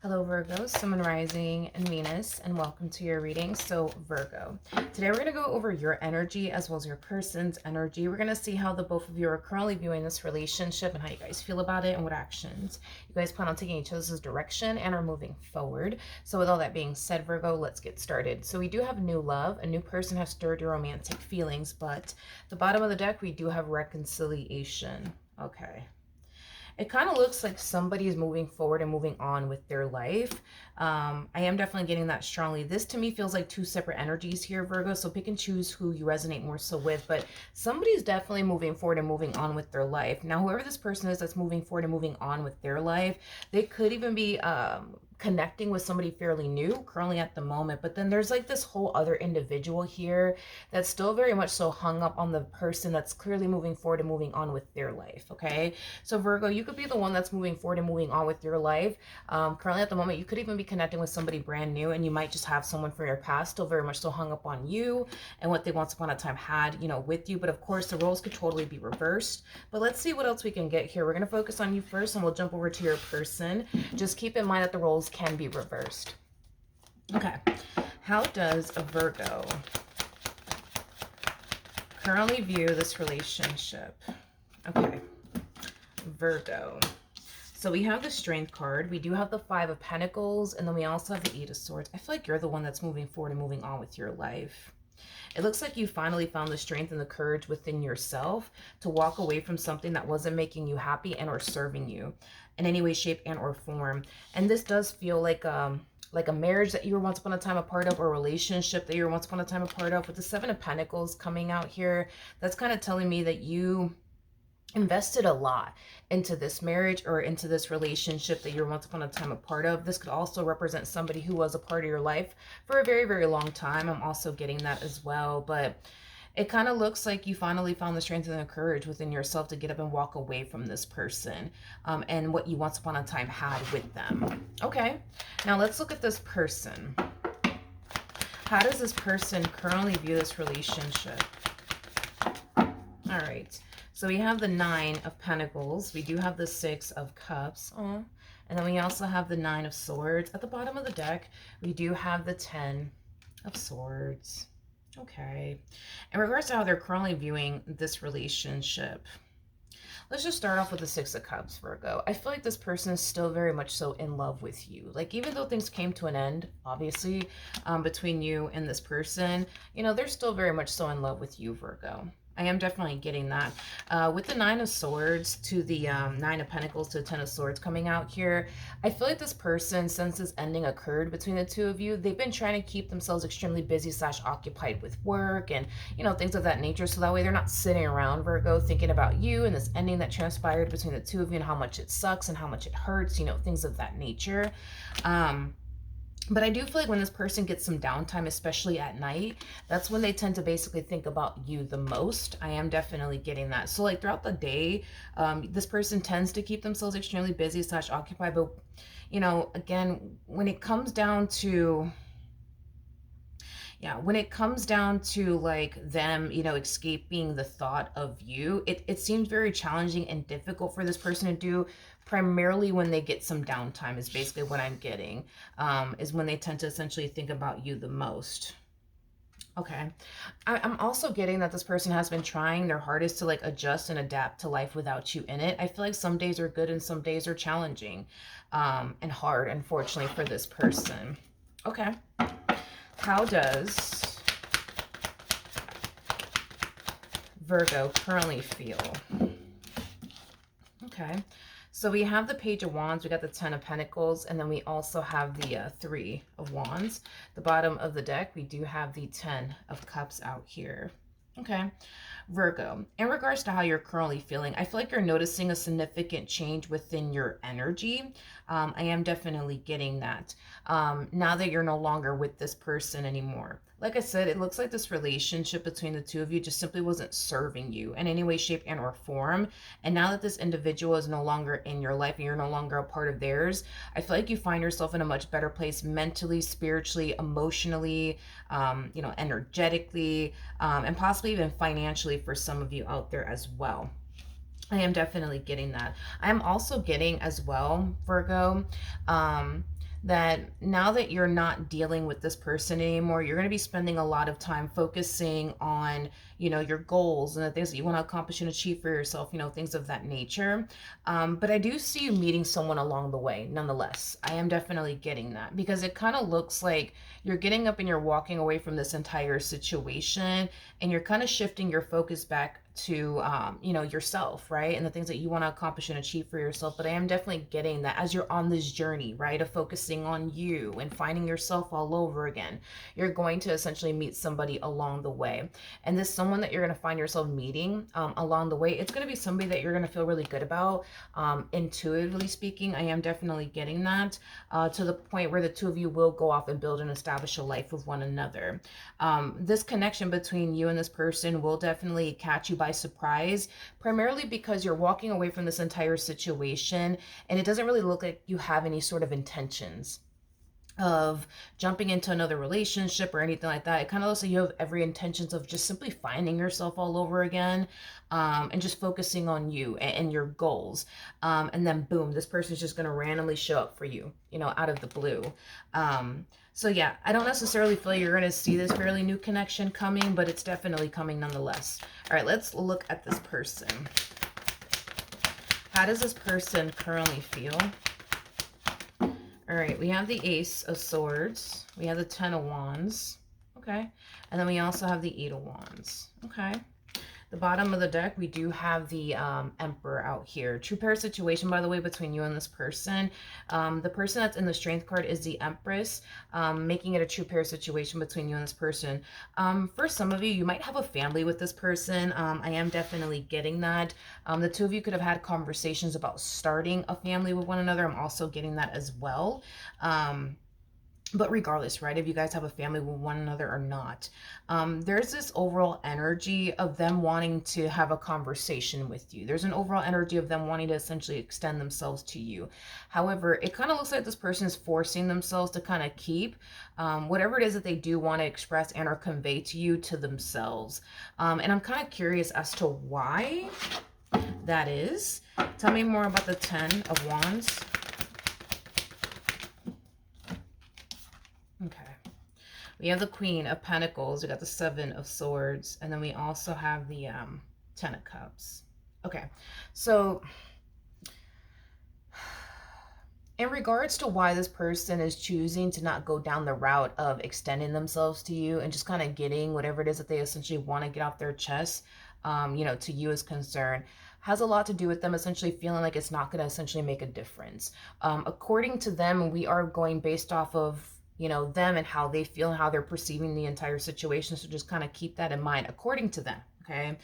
Hello Virgo, Sun, Rising, and Venus, and welcome to your reading. So Virgo, today we're going to go over your energy as well as your person's energy. We're going to see how the both of you are currently viewing this relationship and how you guys feel about it and what actions you guys plan on taking each other's direction and are moving forward. So with all that being said, Virgo, let's get started. So we do have new love. A new person has stirred your romantic feelings, but the bottom of the deck, we do have reconciliation. Okay. It kind of looks like somebody is moving forward and moving on with their life. I am definitely getting that strongly. This to me feels like two separate energies here, Virgo. So pick and choose who you resonate more so with. But somebody's definitely moving forward and moving on with their life. Now, whoever this person is that's moving forward and moving on with their life, they could even be connecting with somebody fairly new currently at the moment. But then there's like this whole other individual here that's still very much so hung up on the person that's clearly moving forward and moving on with their life. Okay, so Virgo, you could be the one that's moving forward and moving on with your life. Currently at the moment, you could even be connecting with somebody brand new, and you might just have someone from your past still very much so hung up on you and what they once upon a time had, with you. But of course, the roles could totally be reversed. But let's see what else we can get here. We're going to focus on you first, and we'll jump over to your person. Just keep in mind that the roles can be reversed. Okay, how does a Virgo currently view this relationship? Okay, Virgo. So we have the Strength card. We do have the Five of Pentacles, and then we also have the Eight of Swords. I feel like you're the one that's moving forward and moving on with your life. It looks like you finally found the strength and the courage within yourself to walk away from something that wasn't making you happy and or serving you in any way, shape, and or form. And this does feel like a marriage that you were once upon a time a part of, or a relationship that you were once upon a time a part of. With the Seven of Pentacles coming out here, that's kind of telling me that you invested a lot into this marriage or into this relationship that you're once upon a time a part of. This could also represent somebody who was a part of your life for a very, very long time. I'm also getting that as well. But it kind of looks like you finally found the strength and the courage within yourself to get up and walk away from this person and what you once upon a time had with them. Okay, now let's look at this person. How does this person currently view this relationship? All right. So we have the Nine of Pentacles. We do have the Six of Cups. And then we also have the Nine of Swords. At the bottom of the deck, we do have the Ten of Swords. Okay. In regards to how they're currently viewing this relationship, let's just start off with the Six of Cups, Virgo. I feel like this person is still very much so in love with you. Like, even though things came to an end, obviously, between you and this person, they're still very much so in love with you, Virgo. I am definitely getting that. With the Nine of Swords to the Nine of Pentacles to the Ten of Swords coming out here, I feel like this person, since this ending occurred between the two of you, they've been trying to keep themselves extremely busy / occupied with work and, things of that nature. So that way they're not sitting around, Virgo, thinking about you and this ending that transpired between the two of you and how much it sucks and how much it hurts, things of that nature. But I do feel like when this person gets some downtime, especially at night, that's when they tend to basically think about you the most. I am definitely getting that. So like throughout the day, this person tends to keep themselves extremely busy / occupied. But, again, when it comes down to like them, escaping the thought of you, it seems very challenging and difficult for this person to do, primarily when they get some downtime is basically what I'm getting, is when they tend to essentially think about you the most. Okay. I'm also getting that this person has been trying their hardest to like adjust and adapt to life without you in it. I feel like some days are good and some days are challenging and hard, unfortunately, for this person. Okay. How does Virgo currently feel? Okay, so we have the Page of Wands, we got the Ten of Pentacles, and then we also have the Three of Wands. The bottom of the deck, we do have the Ten of Cups out here. Okay, Virgo, in regards to how you're currently feeling, I feel like you're noticing a significant change within your energy. I am definitely getting that. Now that you're no longer with this person anymore. Like I said, it looks like this relationship between the two of you just simply wasn't serving you in any way, shape, and or form. And now that this individual is no longer in your life and you're no longer a part of theirs, I feel like you find yourself in a much better place mentally, spiritually, emotionally, energetically, and possibly even financially for some of you out there as well. I am definitely getting that. I am also getting as well, Virgo, that now that you're not dealing with this person anymore, you're going to be spending a lot of time focusing on, your goals and the things that you want to accomplish and achieve for yourself, things of that nature. But I do see you meeting someone along the way, nonetheless. I am definitely getting that, because it kind of looks like you're getting up and you're walking away from this entire situation, and you're kind of shifting your focus back to yourself, right, and the things that you want to accomplish and achieve for yourself. But I am definitely getting that as you're on this journey, right, of focusing on you and finding yourself all over again, you're going to essentially meet somebody along the way. And this someone that you're going to find yourself meeting along the way, it's going to be somebody that you're going to feel really good about. Intuitively speaking, I am definitely getting that, to the point where the two of you will go off and build and establish a life with one another. This connection between you and this person will definitely catch you by surprise, primarily because you're walking away from this entire situation and it doesn't really look like you have any sort of intentions of jumping into another relationship or anything like that. It kind of looks like you have every intentions of just simply finding yourself all over again, and just focusing on you and your goals. And then boom, this person's just going to randomly show up for you, out of the blue. So yeah, I don't necessarily feel you're going to see this fairly new connection coming, but it's definitely coming nonetheless. All right, let's look at this person. How does this person currently feel? All right, we have the Ace of Swords. We have the Ten of Wands. Okay. And then we also have the Eight of Wands. Okay. The bottom of the deck, we do have the Emperor out here. True pair situation, by the way, between you and this person. The person that's in the Strength card is the Empress, making it a true pair situation between you and this person. For some of you, you might have a family with this person. I am definitely getting that. The two of you could have had conversations about starting a family with one another. I'm also getting that as well. But regardless, right, if you guys have a family with one another or not, there's this overall energy of them wanting to have a conversation with you. There's an overall energy of them wanting to essentially extend themselves to you. However, it kind of looks like this person is forcing themselves to kind of keep whatever it is that they do want to express and or convey to you to themselves. And I'm kind of curious as to why that is. Tell me more about the Ten of Wands. Okay. We have the Queen of Pentacles. We got the Seven of Swords. And then we also have the Ten of Cups. Okay. So in regards to why this person is choosing to not go down the route of extending themselves to you and just kind of getting whatever it is that they essentially want to get off their chest, to you is concerned, has a lot to do with them essentially feeling like it's not going to essentially make a difference. According to them, we are going based off of them and how they feel and how they're perceiving the entire situation. So just kind of keep that in mind, according to them. Okay.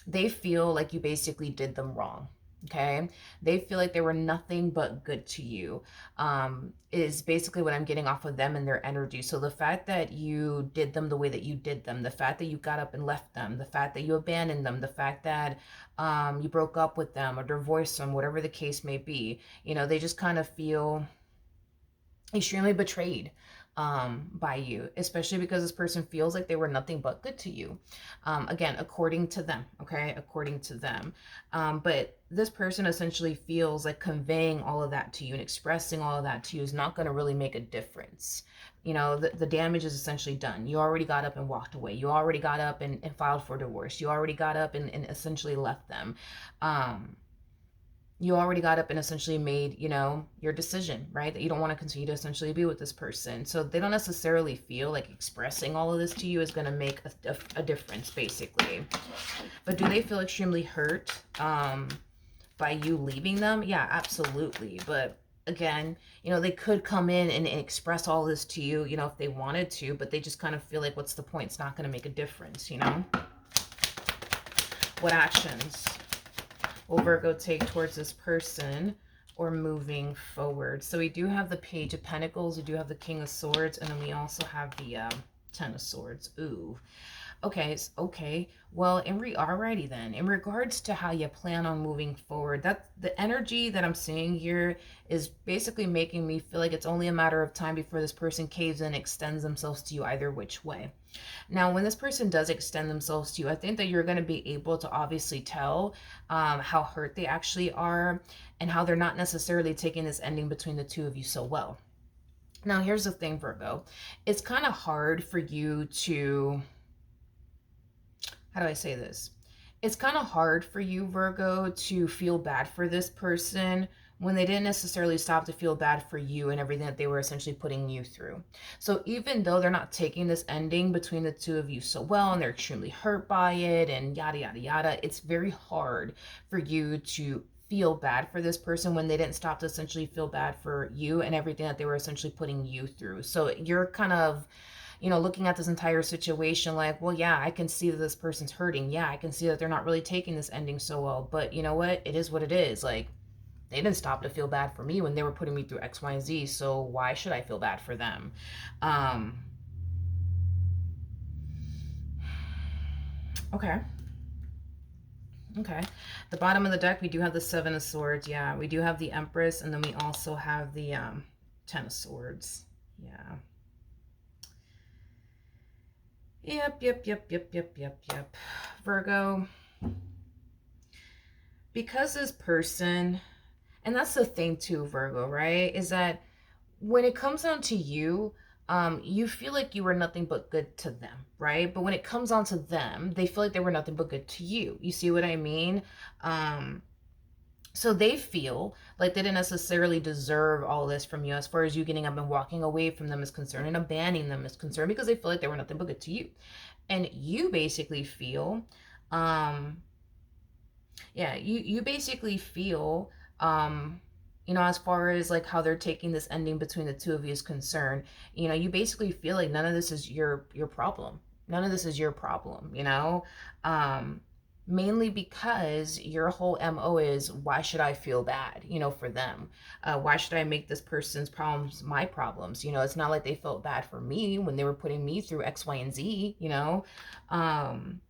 They feel like you basically did them wrong. Okay. They feel like they were nothing but good to you, is basically what I'm getting off of them and their energy. So the fact that you did them the way that you did them, the fact that you got up and left them, the fact that you abandoned them, the fact that you broke up with them or divorced them, whatever the case may be, they just kind of feel extremely betrayed by you, especially because this person feels like they were nothing but good to you. Again, according to them, okay, according to them. But this person essentially feels like conveying all of that to you and expressing all of that to you is not going to really make a difference. The damage is essentially done. You already got up and walked away. You already got up and filed for divorce. You already got up and essentially left them. You already got up and essentially made, your decision, right? That you don't want to continue to essentially be with this person. So they don't necessarily feel like expressing all of this to you is going to make a difference, basically. But do they feel extremely hurt by you leaving them? Yeah, absolutely. But again, they could come in and express all this to you, if they wanted to, but they just kind of feel like, what's the point? It's not going to make a difference, What actions will Virgo take towards this person or moving forward? So we do have the Page of Pentacles, we do have the King of Swords, and then we also have the Ten of Swords. Ooh. Okay. Well, alrighty then. In regards to how you plan on moving forward, that the energy that I'm seeing here is basically making me feel like it's only a matter of time before this person caves in, extends themselves to you either which way. Now, when this person does extend themselves to you, I think that you're going to be able to obviously tell how hurt they actually are and how they're not necessarily taking this ending between the two of you so well. Now, here's the thing, Virgo. It's kind of hard for you to, how do I say this? It's kind of hard for you, Virgo, to feel bad for this person when they didn't necessarily stop to feel bad for you and everything that they were essentially putting you through. So even though they're not taking this ending between the two of you so well and they're extremely hurt by it and yada, yada, yada, it's very hard for you to feel bad for this person when they didn't stop to essentially feel bad for you and everything that they were essentially putting you through. So you're kind of, looking at this entire situation like, well, yeah, I can see that this person's hurting. Yeah, I can see that they're not really taking this ending so well. But you know what? It is what it is. Like, they didn't stop to feel bad for me when they were putting me through X, Y, and Z. So why should I feel bad for them? Um, okay. Okay. The bottom of the deck, we do have the Seven of Swords. Yeah, we do have the Empress, and then we also have the Ten of Swords. Yeah. Yep. Virgo, because this person, and that's the thing too, Virgo, right? Is that when it comes down to you, you feel like you were nothing but good to them, right? But when it comes on to them, they feel like they were nothing but good to you. You see what I mean? So they feel like they didn't necessarily deserve all this from you as far as you getting up and walking away from them is concerned and abandoning them is concerned because they feel like they were nothing but good to you. And you basically feel, um, yeah, you basically feel, as far as like how they're taking this ending between the two of you is concerned, you basically feel like none of this is your problem. None of this is your problem, um, mainly because your whole MO is, why should I feel bad, for them? Why should I make this person's problems my problems? It's not like they felt bad for me when they were putting me through X, Y, and Z, um,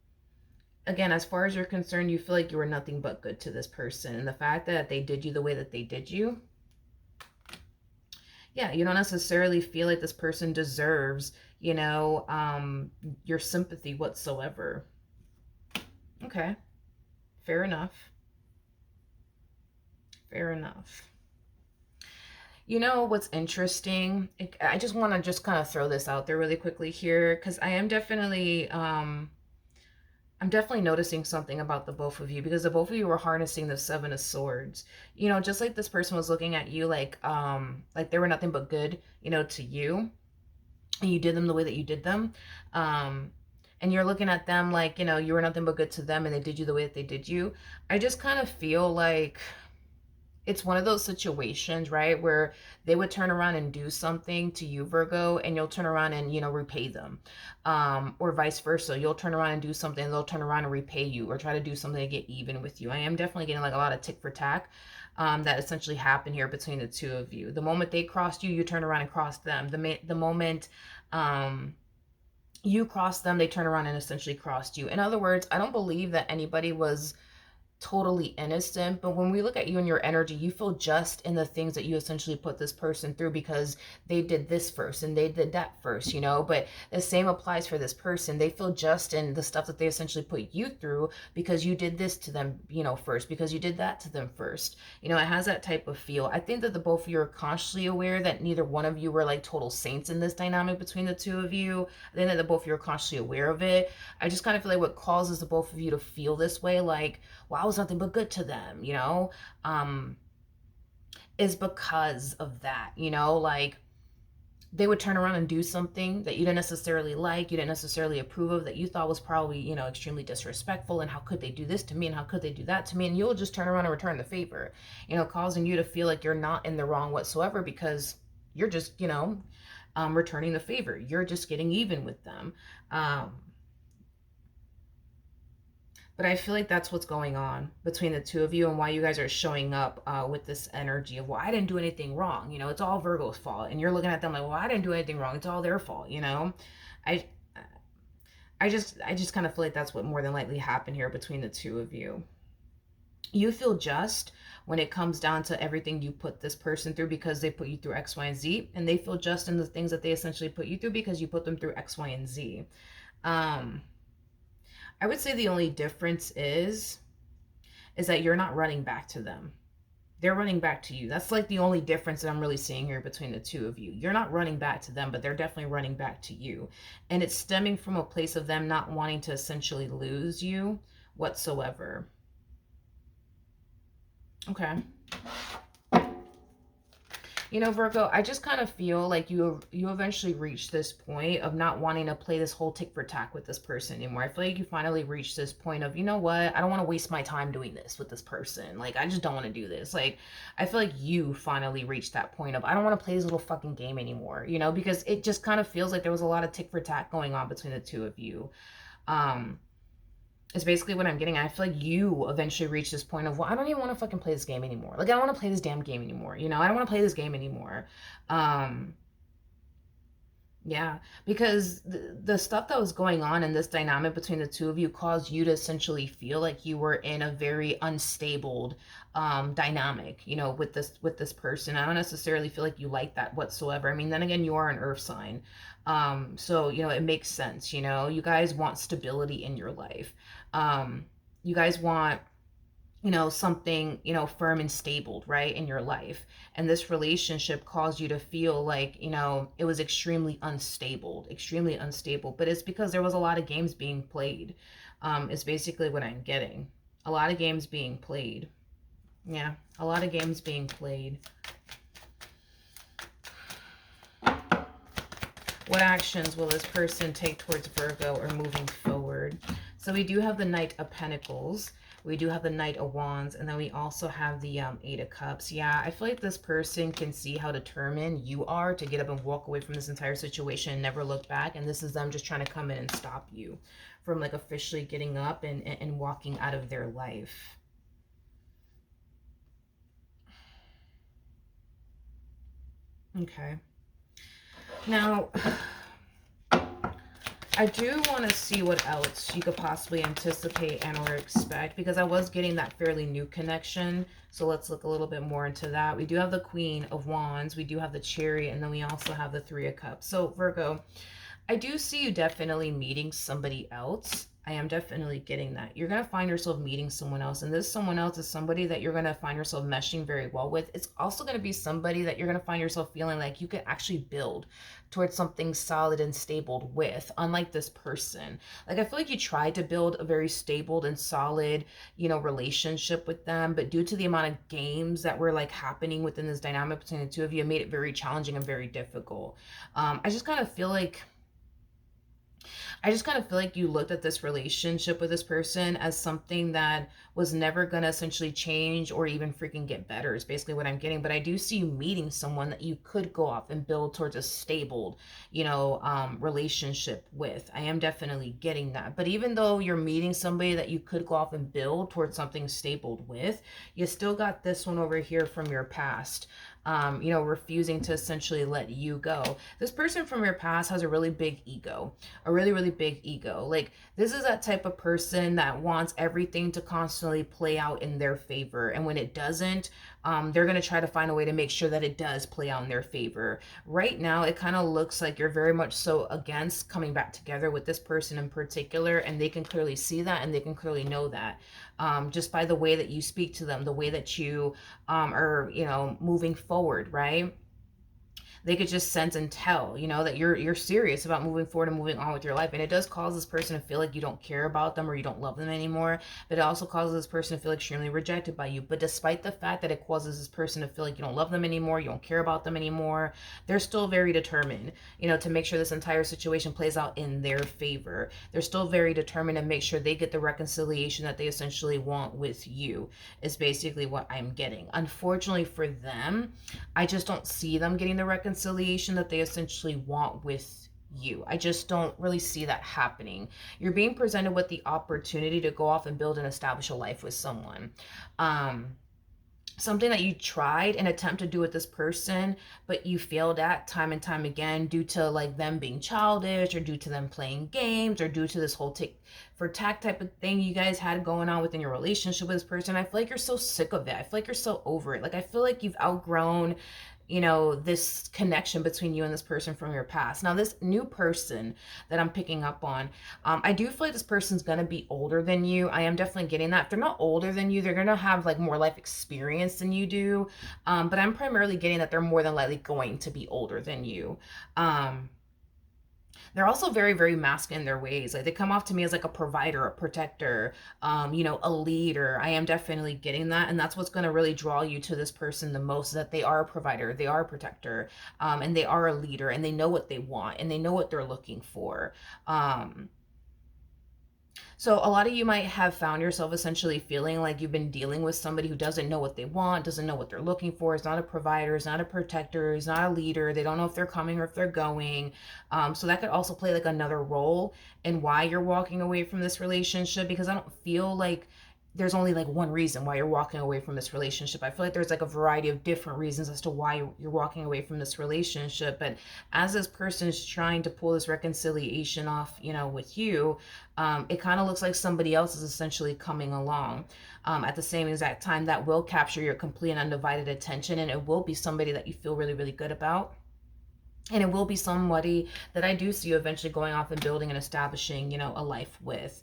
again, as far as you're concerned, you feel like you were nothing but good to this person. And the fact that they did you the way that they did you, yeah, you don't necessarily feel like this person deserves, your sympathy whatsoever. Okay, fair enough. Fair enough. You know what's interesting? I just want to just kind of throw this out there really quickly here because I'm definitely noticing something about the both of you because the both of you were harnessing the Seven of Swords. Just like this person was looking at you like they were nothing but good, to you. And you did them the way that you did them. And you're looking at them like, you were nothing but good to them and they did you the way that they did you. I just kind of feel like it's one of those situations, right, where they would turn around and do something to you, Virgo, and you'll turn around and, repay them. Or vice versa. You'll turn around and do something, and they'll turn around and repay you or try to do something to get even with you. I am definitely getting like a lot of tick for tack that essentially happened here between the two of you. The moment they crossed you, you turn around and crossed them. The moment you crossed them, they turn around and essentially crossed you. In other words, I don't believe that anybody was totally innocent, but when we look at you and your energy, you feel just in the things that you essentially put this person through because they did this first and they did that first, but the same applies for this person. They feel just in the stuff that they essentially put you through because you did this to them, first, because you did that to them first. It has that type of feel. I think that the both of you are consciously aware that neither one of you were like total saints in this dynamic between the two of you. I think that the both of you are consciously aware of it. I just kind of feel like what causes the both of you to feel this way, like, wow, was nothing but good to them, is because of that, like they would turn around and do something that you didn't necessarily like, you didn't necessarily approve of, that you thought was probably, extremely disrespectful, and how could they do this to me and how could they do that to me, and you'll just turn around and return the favor, causing you to feel like you're not in the wrong whatsoever because you're just, returning the favor. You're just getting even with them. But I feel like that's what's going on between the two of you and why you guys are showing up with this energy of, well, I didn't do anything wrong. It's all Virgo's fault. And you're looking at them like, well, I didn't do anything wrong. It's all their fault. I I just kind of feel like that's what more than likely happened here between the two of you. You feel just when it comes down to everything you put this person through because they put you through X, Y, and Z, and they feel just in the things that they essentially put you through because you put them through X, Y, and Z. Um, I would say the only difference is that you're not running back to them. They're running back to you. That's like the only difference that I'm really seeing here between the two of you. You're not running back to them, but they're definitely running back to you. And it's stemming from a place of them not wanting to essentially lose you whatsoever. Okay. You know, Virgo, I just kind of feel like you eventually reach this point of not wanting to play this whole tick for tack with this person anymore. I feel like you finally reached this point of, you know what, I don't want to waste my time doing this with this person. Like, I just don't want to do this. Like, I feel like you finally reached that point of, I don't want to play this little fucking game anymore, you know, because it just kind of feels like there was a lot of tick for tack going on between the two of you. Is basically what I'm getting at. I feel like you eventually reach this point of, well, I don't even want to fucking play this game anymore. Like, I don't want to play this damn game anymore. You know, I don't want to play this game anymore. Um, yeah, because the stuff that was going on in this dynamic between the two of you caused you to essentially feel like you were in a very unstable dynamic, you know, with this person. I don't necessarily feel like you like that whatsoever. I mean, then again, you are an earth sign. So, you know, it makes sense, you know. You guys want stability in your life. You guys want, you know, something, you know, firm and stable, right, in your life. And this relationship caused you to feel like, you know, it was extremely unstable. But it's because there was a lot of games being played. Is basically what I'm getting. A lot of games being played. Yeah, a lot of games being played. What actions will this person take towards Virgo or moving forward? So we do have the Knight of Pentacles. We do have the Knight of Wands. And then we also have the Eight of Cups. Yeah, I feel like this person can see how determined you are to get up and walk away from this entire situation and never look back. And this is them just trying to come in and stop you from like officially getting up and walking out of their life. Okay. Now, I do want to see what else you could possibly anticipate and or expect, because I was getting that fairly new connection. So let's look a little bit more into that. We do have the Queen of Wands. We do have the Chariot. And then we also have the Three of Cups. So Virgo, I do see you definitely meeting somebody else. I am definitely getting that. You're going to find yourself meeting someone else. And this someone else is somebody that you're going to find yourself meshing very well with. It's also going to be somebody that you're going to find yourself feeling like you can actually build towards something solid and stable with, unlike this person. Like, I feel like you tried to build a very stable and solid, you know, relationship with them, but due to the amount of games that were like happening within this dynamic between the two of you, it made it very challenging and very difficult. I just kind of feel like you looked at this relationship with this person as something that was never going to essentially change or even freaking get better, is basically what I'm getting. But I do see you meeting someone that you could go off and build towards a stable, you know, relationship with. I am definitely getting that. But even though you're meeting somebody that you could go off and build towards something stable with, you still got this one over here from your past. You know, refusing to essentially let you go. This person from your past has a really big ego, a really, really big ego. Like, this is that type of person that wants everything to constantly play out in their favor. And when it doesn't, they're going to try to find a way to make sure that it does play out in their favor. Right now, it kind of looks like you're very much so against coming back together with this person in particular. And they can clearly see that, and they can clearly know that. Just by the way that you speak to them, the way that you are, you know, moving forward, right? They could just sense and tell, you know, that you're serious about moving forward and moving on with your life. And it does cause this person to feel like you don't care about them or you don't love them anymore. But it also causes this person to feel extremely rejected by you. But despite the fact that it causes this person to feel like you don't love them anymore, you don't care about them anymore, they're still very determined, you know, to make sure this entire situation plays out in their favor. They're still very determined to make sure they get the reconciliation that they essentially want with you, is basically what I'm getting. Unfortunately for them, I just don't see them getting the reconciliation that they essentially want with you. I just don't really see that happening. You're being presented with the opportunity to go off and build and establish a life with someone. something that you tried and attempt to do with this person, but you failed at time and time again due to like them being childish, or due to them playing games, or due to this whole tick for tack type of thing you guys had going on within your relationship with this person. I feel like you're so sick of it. I feel like you're so over it. Like, I feel like you've outgrown, you know, this connection between you and this person from your past. Now, this new person that I'm picking up on, I do feel like this person's gonna be older than you. I am definitely getting that. If they're not older than you, they're gonna have like more life experience than you do. But I'm primarily getting that they're more than likely going to be older than you. They're also very, very masculine in their ways. Like, they come off to me as like a provider, a protector, you know, a leader. I am definitely getting that. And that's what's going to really draw you to this person the most, that they are a provider, they are a protector, and they are a leader, and they know what they want, and they know what they're looking for. So a lot of you might have found yourself essentially feeling like you've been dealing with somebody who doesn't know what they want, doesn't know what they're looking for, is not a provider, is not a protector, is not a leader. They don't know if they're coming or if they're going. So that could also play like another role in why you're walking away from this relationship, because I don't feel like there's only like one reason why you're walking away from this relationship. I feel like there's like a variety of different reasons as to why you're walking away from this relationship. But as this person is trying to pull this reconciliation off, you know, with you, it kind of looks like somebody else is essentially coming along at the same exact time that will capture your complete and undivided attention. And it will be somebody that you feel really, really good about. And it will be somebody that I do see you eventually going off and building and establishing, you know, a life with.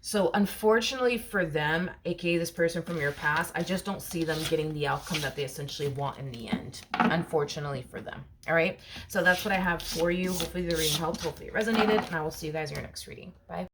So unfortunately for them, aka this person from your past, I just don't see them getting the outcome that they essentially want in the end. Unfortunately for them. All right. So that's what I have for you. Hopefully the reading helped. Hopefully it resonated. And I will see you guys in your next reading. Bye.